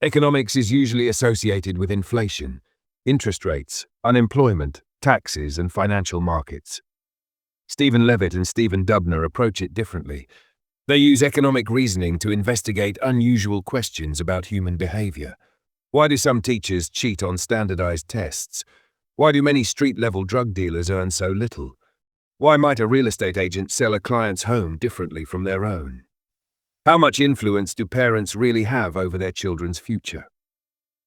Economics is usually associated with inflation, interest rates, unemployment, taxes, and financial markets. Stephen Levitt and Stephen Dubner approach it differently. They use economic reasoning to investigate unusual questions about human behavior. Why do some teachers cheat on standardized tests? Why do many street-level drug dealers earn so little? Why might a real estate agent sell a client's home differently from their own? How much influence do parents really have over their children's future?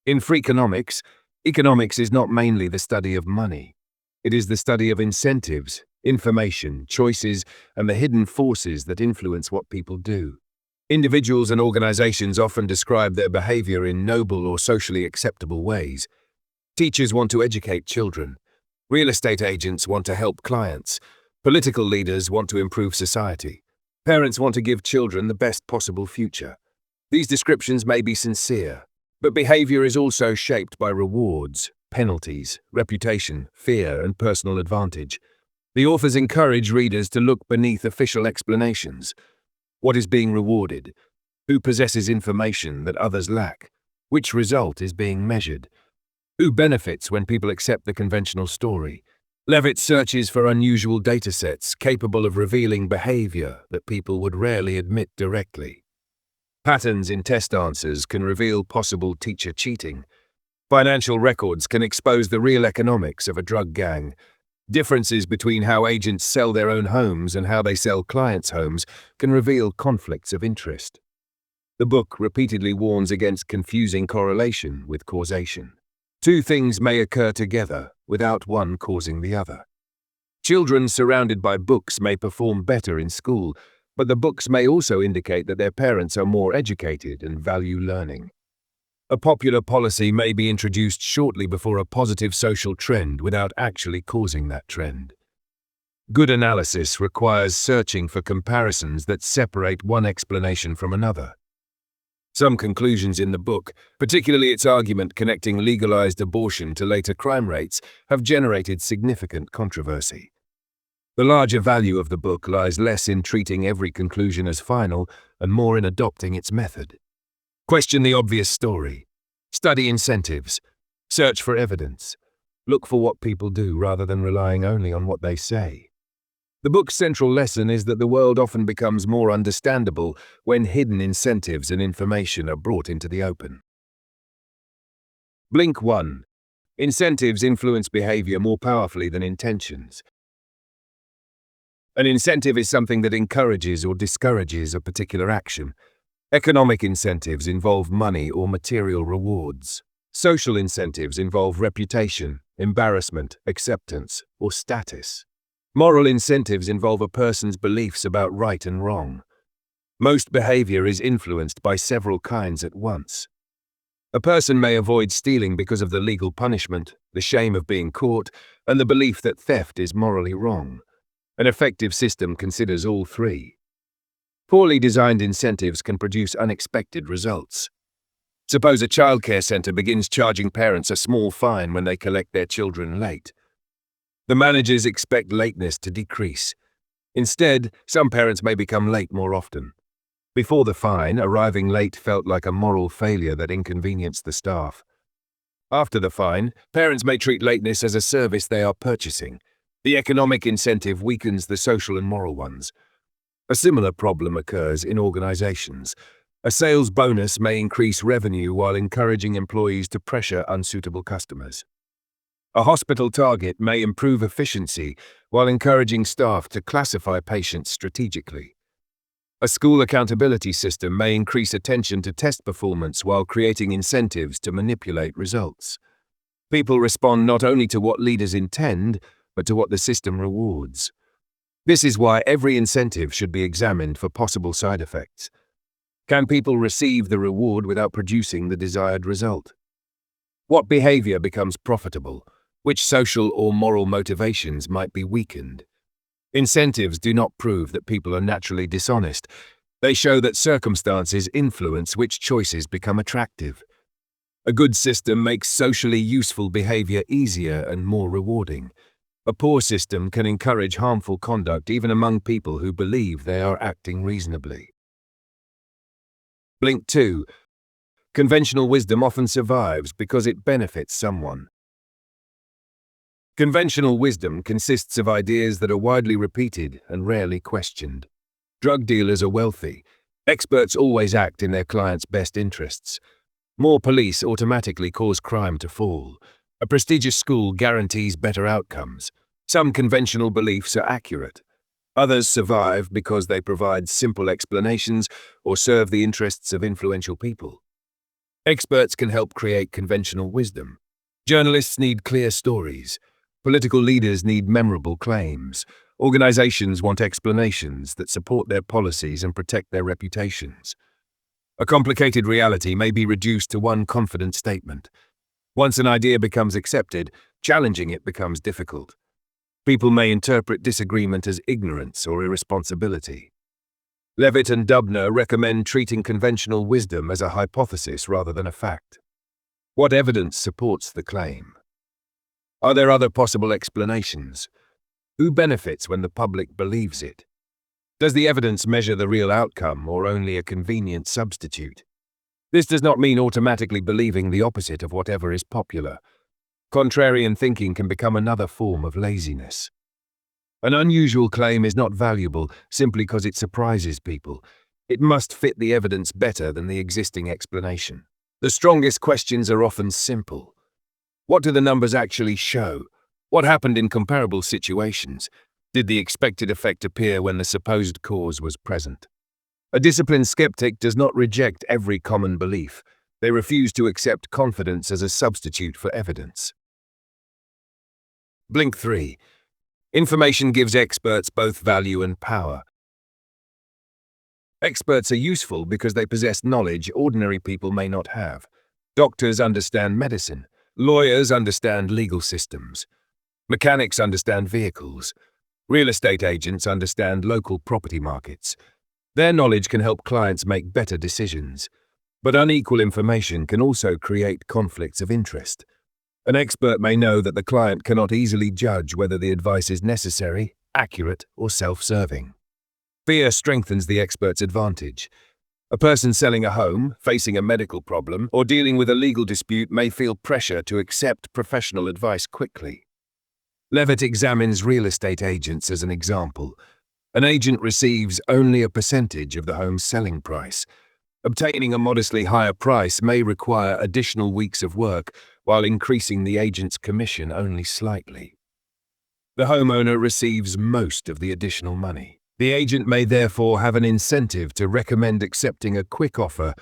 In Freakonomics, economics is not mainly the study of money. It is the study of incentives, information, choices, and the hidden forces that influence what people do. Individuals and organizations often describe their behavior in noble or socially acceptable ways. Teachers want to educate children. Real estate agents want to help clients. Political leaders want to improve society. Parents want to give children the best possible future. These descriptions may be sincere, but behavior is also shaped by rewards, penalties, reputation, fear, and personal advantage. The authors encourage readers to look beneath official explanations. What is being rewarded? Who possesses information that others lack? Which result is being measured? Who benefits when people accept the conventional story? Levitt searches for unusual datasets capable of revealing behavior that people would rarely admit directly. Patterns in test answers can reveal possible teacher cheating. Financial records can expose the real economics of a drug gang. Differences between how agents sell their own homes and how they sell clients' homes can reveal conflicts of interest. The book repeatedly warns against confusing correlation with causation. Two things may occur together without one causing the other. Children surrounded by books may perform better in school, but the books may also indicate that their parents are more educated and value learning. A popular policy may be introduced shortly before a positive social trend without actually causing that trend. Good analysis requires searching for comparisons that separate one explanation from another. Some conclusions in the book, particularly its argument connecting legalized abortion to later crime rates, have generated significant controversy. The larger value of the book lies less in treating every conclusion as final and more in adopting its method. Question the obvious story. Study incentives. Search for evidence. Look for what people do rather than relying only on what they say. The book's central lesson is that the world often becomes more understandable when hidden incentives and information are brought into the open. Blink 1. Incentives influence behavior more powerfully than intentions. An incentive is something that encourages or discourages a particular action. Economic incentives involve money or material rewards. Social incentives involve reputation, embarrassment, acceptance, or status. Moral incentives involve a person's beliefs about right and wrong. Most behavior is influenced by several kinds at once. A person may avoid stealing because of the legal punishment, the shame of being caught, and the belief that theft is morally wrong. An effective system considers all three. Poorly designed incentives can produce unexpected results. Suppose a childcare center begins charging parents a small fine when they collect their children late. The managers expect lateness to decrease. Instead, some parents may become late more often. Before the fine, arriving late felt like a moral failure that inconvenienced the staff. After the fine, parents may treat lateness as a service they are purchasing. The economic incentive weakens the social and moral ones. A similar problem occurs in organizations. A sales bonus may increase revenue while encouraging employees to pressure unsuitable customers. A hospital target may improve efficiency while encouraging staff to classify patients strategically. A school accountability system may increase attention to test performance while creating incentives to manipulate results. People respond not only to what leaders intend, but to what the system rewards. This is why every incentive should be examined for possible side effects. Can people receive the reward without producing the desired result? What behavior becomes profitable? Which social or moral motivations might be weakened? Incentives do not prove that people are naturally dishonest. They show that circumstances influence which choices become attractive. A good system makes socially useful behavior easier and more rewarding. A poor system can encourage harmful conduct even among people who believe they are acting reasonably. Blink 2. Conventional wisdom often survives because it benefits someone. Conventional wisdom consists of ideas that are widely repeated and rarely questioned. Drug dealers are wealthy. Experts always act in their clients' best interests. More police automatically cause crime to fall. A prestigious school guarantees better outcomes. Some conventional beliefs are accurate. Others survive because they provide simple explanations or serve the interests of influential people. Experts can help create conventional wisdom. Journalists need clear stories. Political leaders need memorable claims. Organizations want explanations that support their policies and protect their reputations. A complicated reality may be reduced to one confident statement. Once an idea becomes accepted, challenging it becomes difficult. People may interpret disagreement as ignorance or irresponsibility. Levitt and Dubner recommend treating conventional wisdom as a hypothesis rather than a fact. What evidence supports the claim? Are there other possible explanations? Who benefits when the public believes it? Does the evidence measure the real outcome or only a convenient substitute? This does not mean automatically believing the opposite of whatever is popular. Contrarian thinking can become another form of laziness. An unusual claim is not valuable simply because it surprises people. It must fit the evidence better than the existing explanation. The strongest questions are often simple. What do the numbers actually show? What happened in comparable situations? Did the expected effect appear when the supposed cause was present? A disciplined skeptic does not reject every common belief. They refuse to accept confidence as a substitute for evidence. Blink 3. Information gives experts both value and power. Experts are useful because they possess knowledge ordinary people may not have. Doctors understand medicine. Lawyers understand legal systems. Mechanics understand vehicles. Real estate agents understand local property markets. Their knowledge can help clients make better decisions. But unequal information can also create conflicts of interest. An expert may know that the client cannot easily judge whether the advice is necessary, accurate, or self-serving. Fear strengthens the expert's advantage. A person selling a home, facing a medical problem, or dealing with a legal dispute may feel pressure to accept professional advice quickly. Levitt examines real estate agents as an example. An agent receives only a percentage of the home's selling price. Obtaining a modestly higher price may require additional weeks of work, while increasing the agent's commission only slightly. The homeowner receives most of the additional money. The agent may therefore have an incentive to recommend accepting a quick offer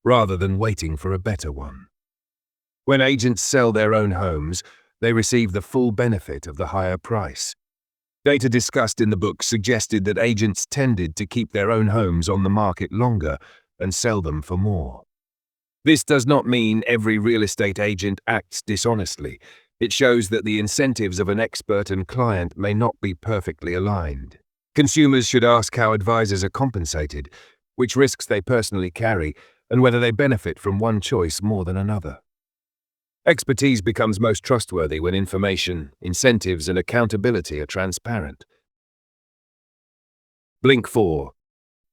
rather than waiting for a better one. When agents sell their own homes, they receive the full benefit of the higher price. Data discussed in the book suggested that agents tended to keep their own homes on the market longer and sell them for more. This does not mean every real estate agent acts dishonestly. It shows that the incentives of an expert and client may not be perfectly aligned. Consumers should ask how advisors are compensated, which risks they personally carry, and whether they benefit from one choice more than another. Expertise becomes most trustworthy when information, incentives, and accountability are transparent. Blink 4.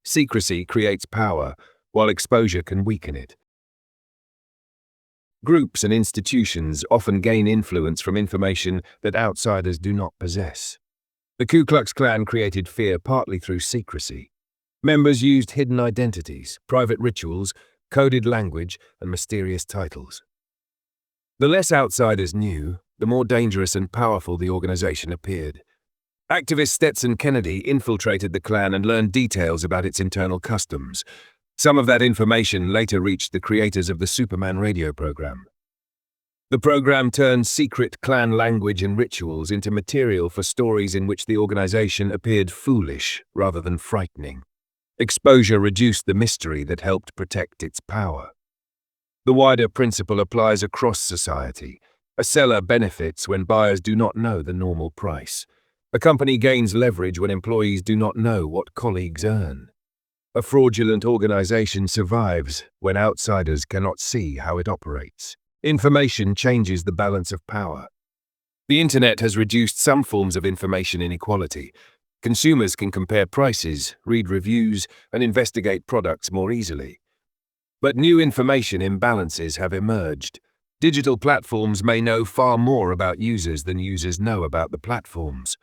Secrecy creates power, while exposure can weaken it. Groups and institutions often gain influence from information that outsiders do not possess. The Ku Klux Klan created fear partly through secrecy. Members used hidden identities, private rituals, coded language, and mysterious titles. The less outsiders knew, the more dangerous and powerful the organization appeared. Activist Stetson Kennedy infiltrated the Klan and learned details about its internal customs. Some of that information later reached the creators of the Superman radio program. The program turned secret Klan language and rituals into material for stories in which the organization appeared foolish rather than frightening. Exposure reduced the mystery that helped protect its power. The wider principle applies across society. A seller benefits when buyers do not know the normal price. A company gains leverage when employees do not know what colleagues earn. A fraudulent organization survives when outsiders cannot see how it operates. Information changes the balance of power. The internet has reduced some forms of information inequality. Consumers can compare prices, read reviews, and investigate products more easily. But new information imbalances have emerged. Digital platforms may know far more about users than users know about the platforms.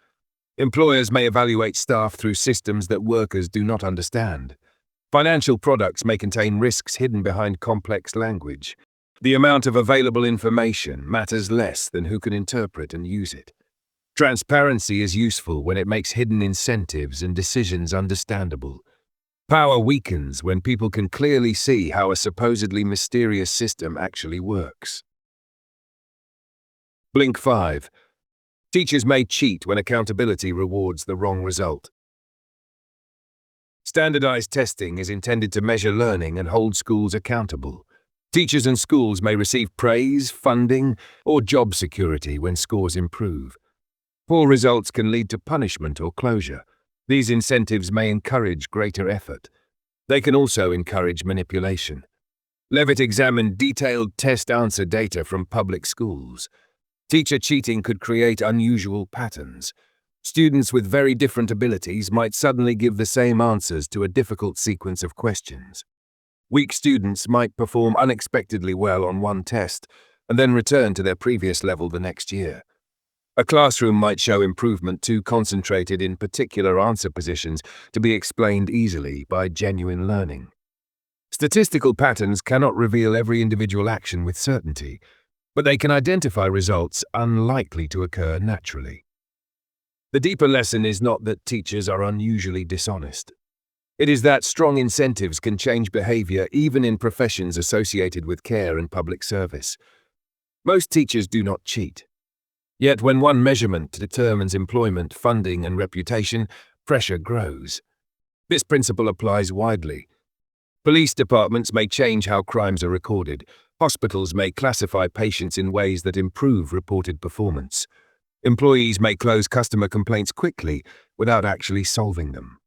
Employers may evaluate staff through systems that workers do not understand. Financial products may contain risks hidden behind complex language. The amount of available information matters less than who can interpret and use it. Transparency is useful when it makes hidden incentives and decisions understandable. Power weakens when people can clearly see how a supposedly mysterious system actually works. Blink 5. Teachers may cheat when accountability rewards the wrong result. Standardized testing is intended to measure learning and hold schools accountable. Teachers and schools may receive praise, funding, or job security when scores improve. Poor results can lead to punishment or closure. These incentives may encourage greater effort. They can also encourage manipulation. Levitt examined detailed test answer data from public schools. Teacher cheating could create unusual patterns. Students with very different abilities might suddenly give the same answers to a difficult sequence of questions. Weak students might perform unexpectedly well on one test and then return to their previous level the next year. A classroom might show improvement too concentrated in particular answer positions to be explained easily by genuine learning. Statistical patterns cannot reveal every individual action with certainty, but they can identify results unlikely to occur naturally. The deeper lesson is not that teachers are unusually dishonest. It is that strong incentives can change behavior even in professions associated with care and public service. Most teachers do not cheat. Yet when one measurement determines employment, funding, and reputation, pressure grows. This principle applies widely. Police departments may change how crimes are recorded. Hospitals may classify patients in ways that improve reported performance. Employees may close customer complaints quickly without actually solving them.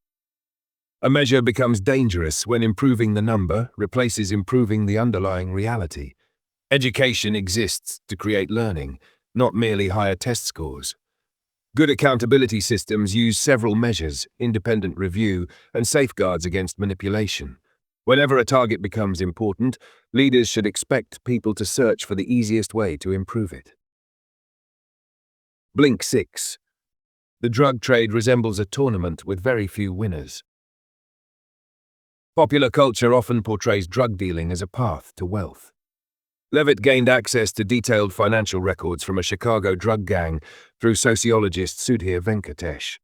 A measure becomes dangerous when improving the number replaces improving the underlying reality. Education exists to create learning, not merely higher test scores. Good accountability systems use several measures, independent review, and safeguards against manipulation. Whenever a target becomes important, leaders should expect people to search for the easiest way to improve it. Blink 6. The drug trade resembles a tournament with very few winners. Popular culture often portrays drug dealing as a path to wealth. Levitt gained access to detailed financial records from a Chicago drug gang through sociologist Sudhir Venkatesh.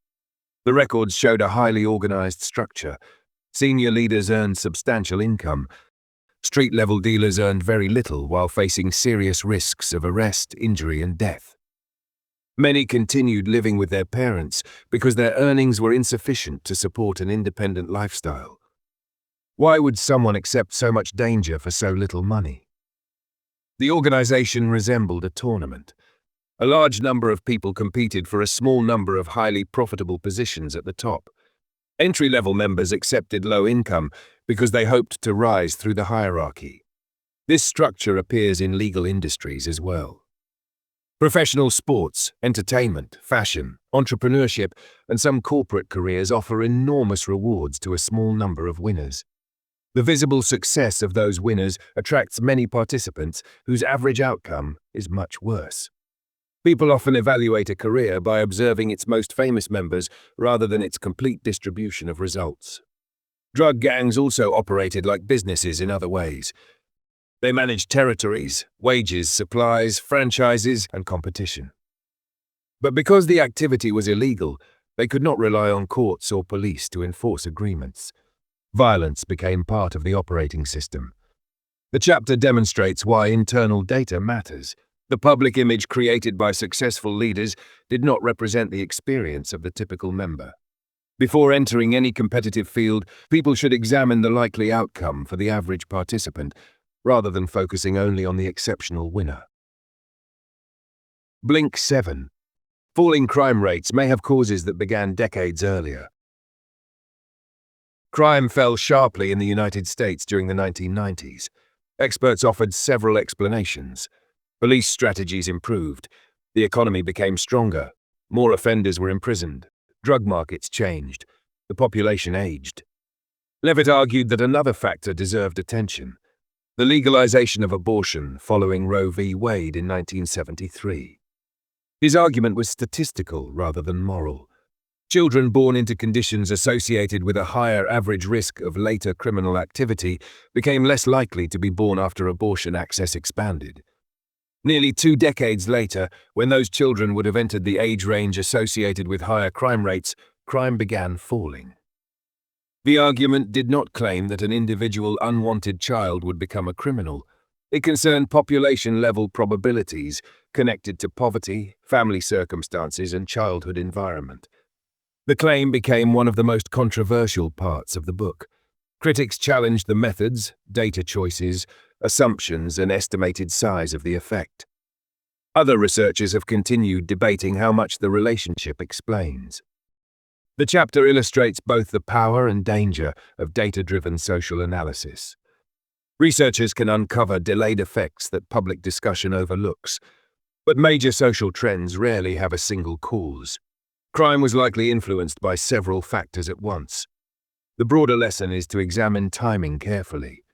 The records showed a highly organized structure. Senior leaders earned substantial income. Street-level dealers earned very little while facing serious risks of arrest, injury, and death. Many continued living with their parents because their earnings were insufficient to support an independent lifestyle. Why would someone accept so much danger for so little money? The organization resembled a tournament. A large number of people competed for a small number of highly profitable positions at the top. Entry-level members accepted low income because they hoped to rise through the hierarchy. This structure appears in legal industries as well. Professional sports, entertainment, fashion, entrepreneurship, and some corporate careers offer enormous rewards to a small number of winners. The visible success of those winners attracts many participants whose average outcome is much worse. People often evaluate a career by observing its most famous members rather than its complete distribution of results. Drug gangs also operated like businesses in other ways. They managed territories, wages, supplies, franchises, and competition. But because the activity was illegal, they could not rely on courts or police to enforce agreements. Violence became part of the operating system. The chapter demonstrates why internal data matters. The public image created by successful leaders did not represent the experience of the typical member. Before entering any competitive field, people should examine the likely outcome for the average participant, rather than focusing only on the exceptional winner. Blink 7. Falling crime rates may have causes that began decades earlier. Crime fell sharply in the United States during the 1990s. Experts offered several explanations. Police strategies improved. The economy became stronger. More offenders were imprisoned. Drug markets changed. The population aged. Levitt argued that another factor deserved attention: the legalization of abortion following Roe v. Wade in 1973. His argument was statistical rather than moral. Children born into conditions associated with a higher average risk of later criminal activity became less likely to be born after abortion access expanded. Nearly 2 decades later, when those children would have entered the age range associated with higher crime rates, crime began falling. The argument did not claim that an individual unwanted child would become a criminal. It concerned population-level probabilities connected to poverty, family circumstances, and childhood environment. The claim became one of the most controversial parts of the book. Critics challenged the methods, data choices, assumptions, and estimated size of the effect. Other researchers have continued debating how much the relationship explains. The chapter illustrates both the power and danger of data-driven social analysis. Researchers can uncover delayed effects that public discussion overlooks, but major social trends rarely have a single cause. Crime was likely influenced by several factors at once. The broader lesson is to examine timing carefully.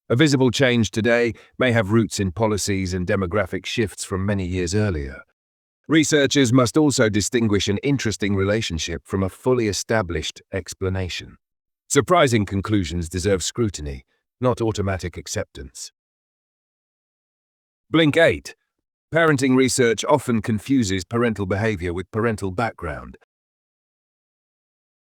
A visible change today may have roots in policies and demographic shifts from many years earlier. Researchers must also distinguish an interesting relationship from a fully established explanation. Surprising conclusions deserve scrutiny, not automatic acceptance. Blink 8. Parenting research often confuses parental behavior with parental background.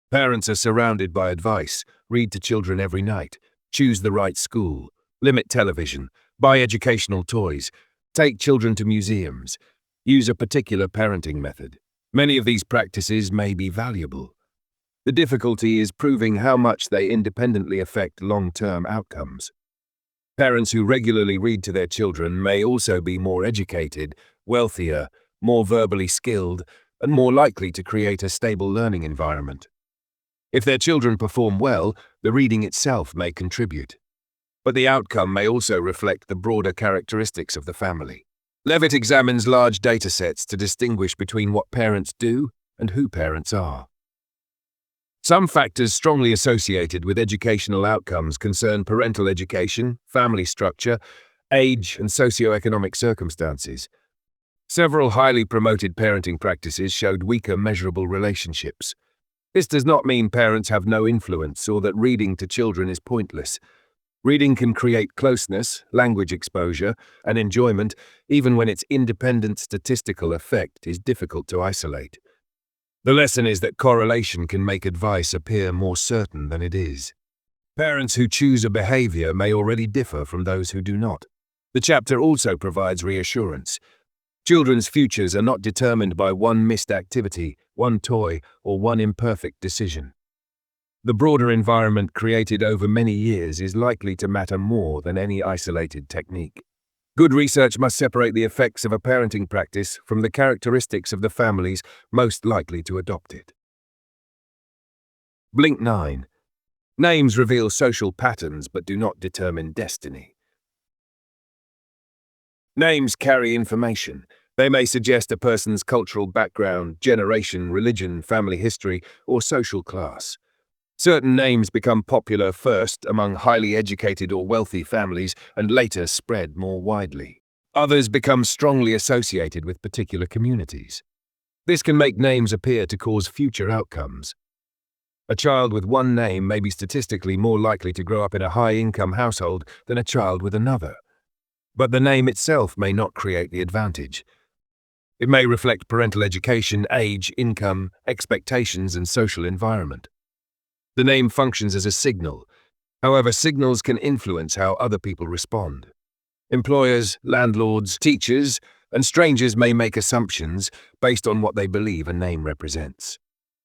Parents are surrounded by advice: read to children every night, choose the right school, limit television, buy educational toys, take children to museums, use a particular parenting method. Many of these practices may be valuable. The difficulty is proving how much they independently affect long-term outcomes. Parents who regularly read to their children may also be more educated, wealthier, more verbally skilled, and more likely to create a stable learning environment. If their children perform well, the reading itself may contribute. But the outcome may also reflect the broader characteristics of the family. Levitt examines large datasets to distinguish between what parents do and who parents are. Some factors strongly associated with educational outcomes concern parental education, family structure, age, and socioeconomic circumstances. Several highly promoted parenting practices showed weaker measurable relationships. This does not mean parents have no influence or that reading to children is pointless. Reading can create closeness, language exposure, and enjoyment, even when its independent statistical effect is difficult to isolate. The lesson is that correlation can make advice appear more certain than it is. Parents who choose a behavior may already differ from those who do not. The chapter also provides reassurance. Children's futures are not determined by one missed activity, one toy, or one imperfect decision. The broader environment created over many years is likely to matter more than any isolated technique. Good research must separate the effects of a parenting practice from the characteristics of the families most likely to adopt it. Blink 9. Names reveal social patterns but do not determine destiny. Names carry information. They may suggest a person's cultural background, generation, religion, family history, or social class. Certain names become popular first among highly educated or wealthy families and later spread more widely. Others become strongly associated with particular communities. This can make names appear to cause future outcomes. A child with one name may be statistically more likely to grow up in a high-income household than a child with another. But the name itself may not create the advantage. It may reflect parental education, age, income, expectations, and social environment. The name functions as a signal. However, signals can influence how other people respond. Employers, landlords, teachers, and strangers may make assumptions based on what they believe a name represents.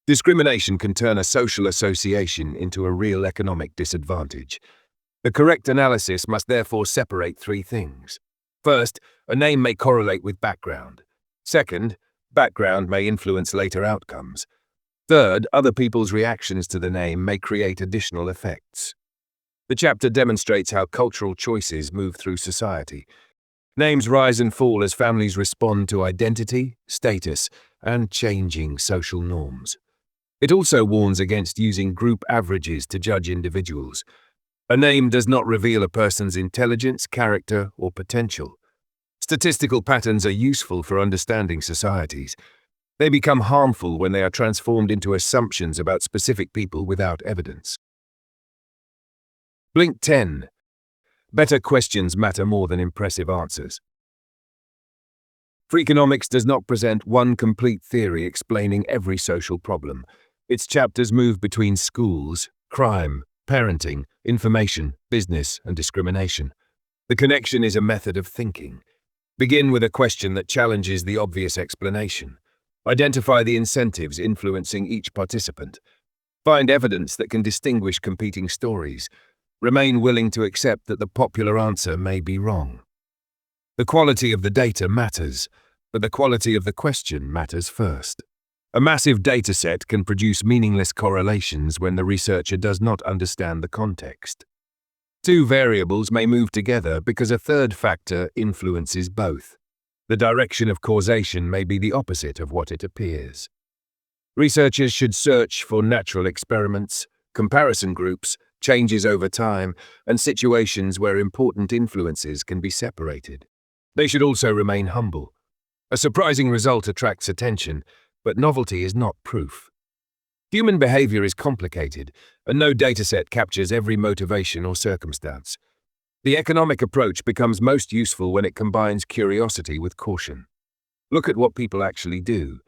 Discrimination can turn a social association into a real economic disadvantage. The correct analysis must therefore separate 3 things. First, a name may correlate with background. Second, background may influence later outcomes. Third, other people's reactions to the name may create additional effects. The chapter demonstrates how cultural choices move through society. Names rise and fall as families respond to identity, status, and changing social norms. It also warns against using group averages to judge individuals. A name does not reveal a person's intelligence, character, or potential. Statistical patterns are useful for understanding societies. They become harmful when they are transformed into assumptions about specific people without evidence. Blink 10. Better questions matter more than impressive answers. Freakonomics does not present one complete theory explaining every social problem. Its chapters move between schools, crime, parenting, information, business, and discrimination. The connection is a method of thinking. Begin with a question that challenges the obvious explanation. Identify the incentives influencing each participant. Find evidence that can distinguish competing stories. Remain willing to accept that the popular answer may be wrong. The quality of the data matters, but the quality of the question matters first. A massive dataset can produce meaningless correlations when the researcher does not understand the context. Two variables may move together because a third factor influences both. The direction of causation may be the opposite of what it appears. Researchers should search for natural experiments, comparison groups, changes over time, and situations where important influences can be separated. They should also remain humble. A surprising result attracts attention, but novelty is not proof. Human behavior is complicated, and no dataset captures every motivation or circumstance. The economic approach becomes most useful when it combines curiosity with caution. Look at what people actually do.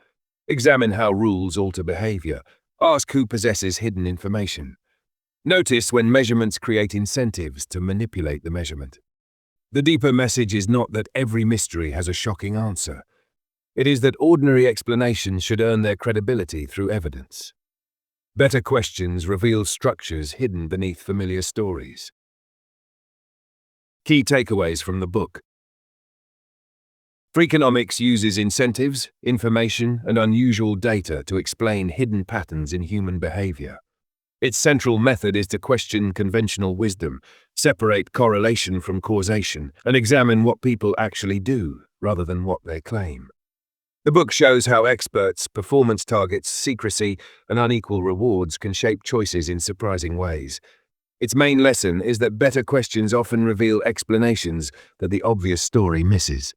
Examine how rules alter behavior. Ask who possesses hidden information. Notice when measurements create incentives to manipulate the measurement. The deeper message is not that every mystery has a shocking answer. It is that ordinary explanations should earn their credibility through evidence. Better questions reveal structures hidden beneath familiar stories. Key takeaways from the book. Freakonomics uses incentives, information, and unusual data to explain hidden patterns in human behavior. Its central method is to question conventional wisdom, separate correlation from causation, and examine what people actually do rather than what they claim. The book shows how experts, performance targets, secrecy, and unequal rewards can shape choices in surprising ways. Its main lesson is that better questions often reveal explanations that the obvious story misses.